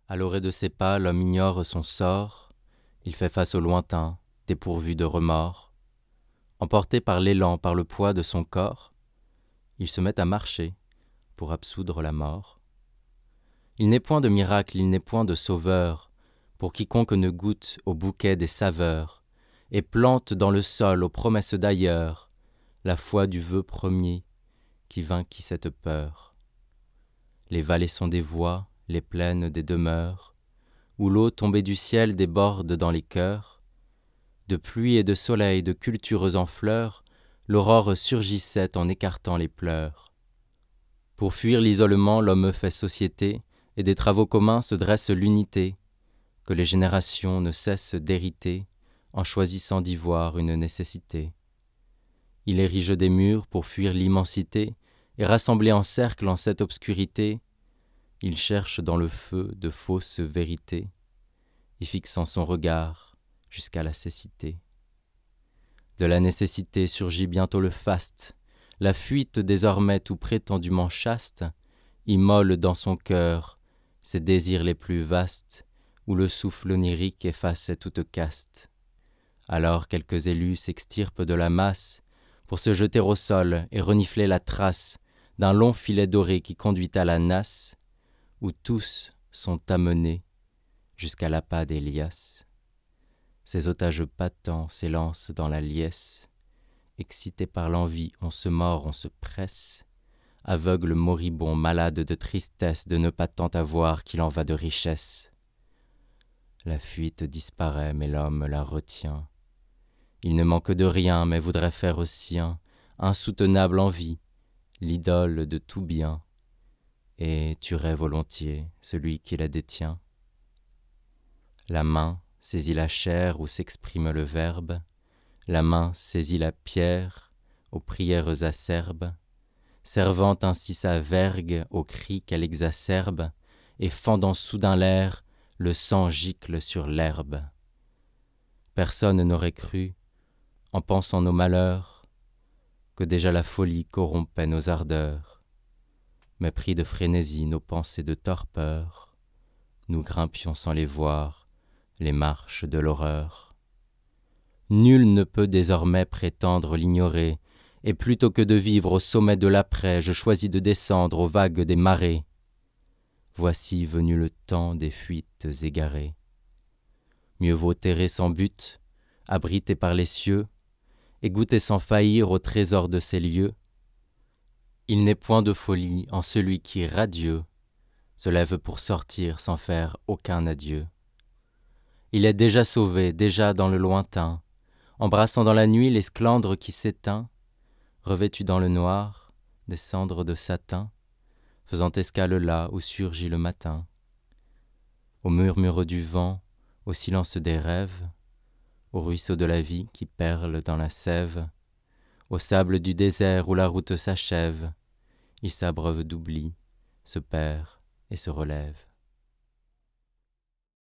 À l'orée de ses pas, l'homme ignore son sort, il fait face au lointain, dépourvu de remords. Emporté par l'élan, par le poids de son corps, il se met à marcher pour absoudre la mort. Il n'est point de miracle, il n'est point de sauveur, pour quiconque ne goûte au bouquet des saveurs, et plante dans le sol aux promesses d'ailleurs la foi du vœu premier qui vainquit cette peur. Les vallées sont des voies, les plaines des demeures, où l'eau tombée du ciel déborde dans les cœurs. De pluie et de soleil, de cultures en fleurs, l'aurore surgissait en écartant les pleurs. Pour fuir l'isolement, l'homme fait société, et des travaux communs se dresse l'unité, que les générations ne cessent d'hériter, en choisissant d'y voir une nécessité. Il érige des murs pour fuir l'immensité, et rassemblé en cercle en cette obscurité, il cherche dans le feu de fausses vérités, y fixant son regard jusqu'à la cécité. De la nécessité surgit bientôt le faste, la fuite désormais tout prétendument chaste, immole dans son cœur ses désirs les plus vastes, où le souffle onirique effaçait toute caste. Alors quelques élus s'extirpent de la masse, pour se jeter au sol et renifler la trace d'un long filet doré qui conduit à la nasse, où tous sont amenés jusqu'à l'appât des liasses. Ces otages patents s'élancent dans la liesse, excités par l'envie, on se mord, on se presse, aveugle moribond, malade de tristesse de ne pas tant avoir qu'il en va de richesse. La fuite disparaît, mais l'homme la retient. Il ne manque de rien, mais voudrait faire au sien insoutenable envie, l'idole de tout bien, et tuerait volontiers celui qui la détient. La main saisit la chair où s'exprime le verbe, la main saisit la pierre aux prières acerbes, servant ainsi sa vergue aux cris qu'elle exacerbe, et fendant soudain l'air, le sang gicle sur l'herbe. Personne n'aurait cru, en pensant nos malheurs, que déjà la folie corrompait nos ardeurs. Mais pris de frénésie, nos pensées de torpeur, nous grimpions sans les voir les marches de l'horreur. Nul ne peut désormais prétendre l'ignorer, et plutôt que de vivre au sommet de l'après, je choisis de descendre aux vagues des marées. Voici venu le temps des fuites égarées. Mieux vaut terrer sans but, abrité par les cieux, et goûter sans faillir au trésor de ces lieux. Il n'est point de folie en celui qui, radieux, se lève pour sortir sans faire aucun adieu. Il est déjà sauvé, déjà dans le lointain, embrassant dans la nuit l'esclandre qui s'éteint, revêtu dans le noir des cendres de satin, faisant escale là où surgit le matin. Au murmure du vent, au silence des rêves, au ruisseau de la vie qui perle dans la sève, au sable du désert où la route s'achève, il s'abreuve d'oubli, se perd et se relève.